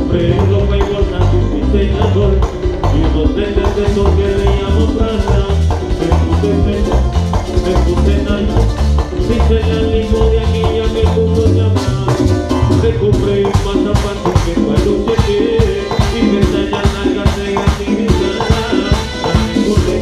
compré ropa y bolsa de un diseñador y unos lentes de esos que veíamos Prada. Me puse nada, dice la lengua de aquí ya me puso llamar. Me compré un pasaporte que cuando chequeé y me enseñan largas de actividad. Me corté,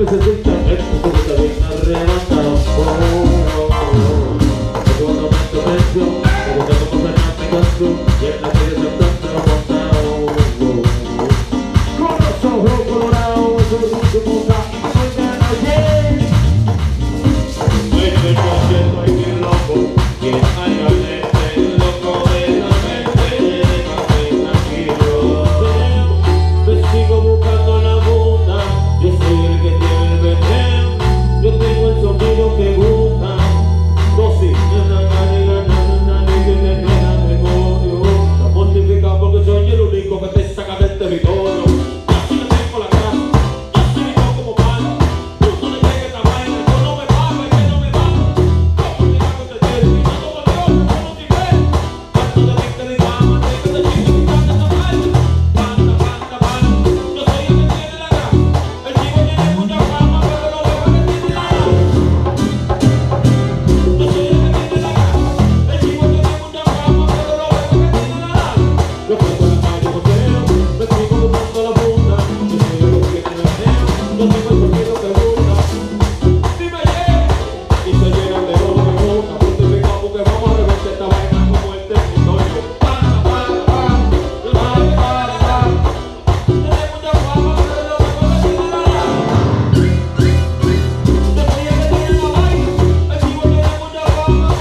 pececita, esto está bien arrebatado. Me gusta mucho precio, me gusta como se llama mi canto, y en la calle se planta montado. Con los ojos colorados, soy mucho puta, soy de noche. Este coche estoy bien loco, y el año este loco de la mente, déjame tranquilo. Me sigo buscando la bunda, yo soy el que tiene el veneno, yo tengo el sonido que gusta. Dosis, está mortificado porque soy el único que te saca del territorio. Yo sí le tengo la cara, yo sí le tengo como pan. Tú no le pegues esta vaina, yo no me pago, es que no me pago. Como te hago este tiro, y no como Dios, como si ves. Tanto de mí que le llaman, de que te chico y canta esta vaina. Panda, panda, panda, yo soy el que tiene la cara. El chico tiene mucha fama, pero lo veo que tiene la cara. Yo soy el que tiene la cara. El chico tiene mucha fama, pero lo veo que tiene la cara. Yo juego en la calle costero, me sigo buscando la punta. Yo soy el que tiene el veneno, yo tengo el sonido que gusta. Dime y se llenan de oro que gusta. Mortificado porque vamos a reventar esta vaina como el territorio. Panda, panda, panda, yo soy el que tiene la cara. Tiene mucha fama, pero lo veo que tiene la cara. Yo soy el que tiene la vaina, el chico tiene mucha fama,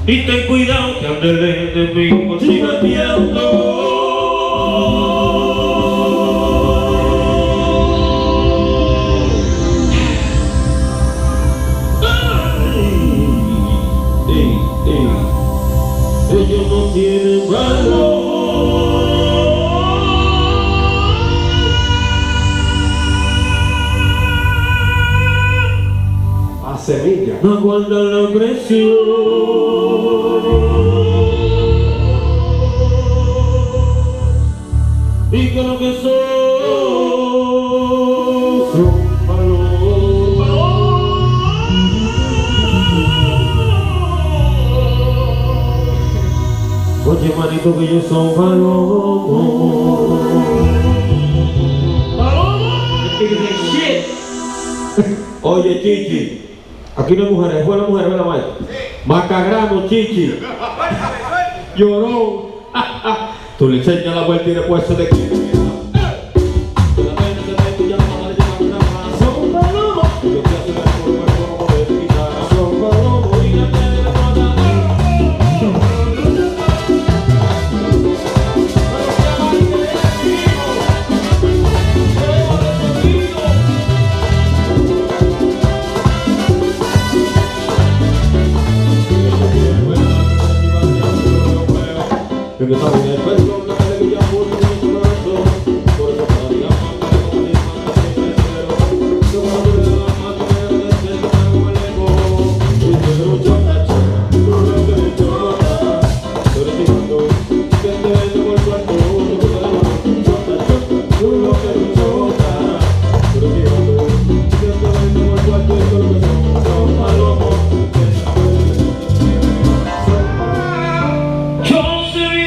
y ten cuidado que ande de mí por si me pierdo. Ellos no tienen valor. A semilla. No aguantan la presión y que lo que son valor. Oye manito que ellos son valor. Oye Chichi, aquí no hay mujeres, es buena mujer, ¿verdad, Mike? Macagrano, Chichi. Llorón. Tú le enseñas la vuelta y después se te quita. Yo que estaba en el pueblo, que me debía por mi corazón. Por eso cada día más me como ni más que siempre espero. Yo cuando le doy la mano, me desciendo, me hago el ego. Y te doy un chocacho, tú lo que me choca. Tú eres chiquito, que te vende por el cuarto. Yo que te doy un chocacho, tú lo que me choca. Tú eres chiquito, que te vende por el cuarto. Y tú lo que son palomos. Yo sé bien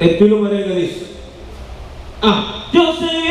Estilo merengue dice. Ah, yo sé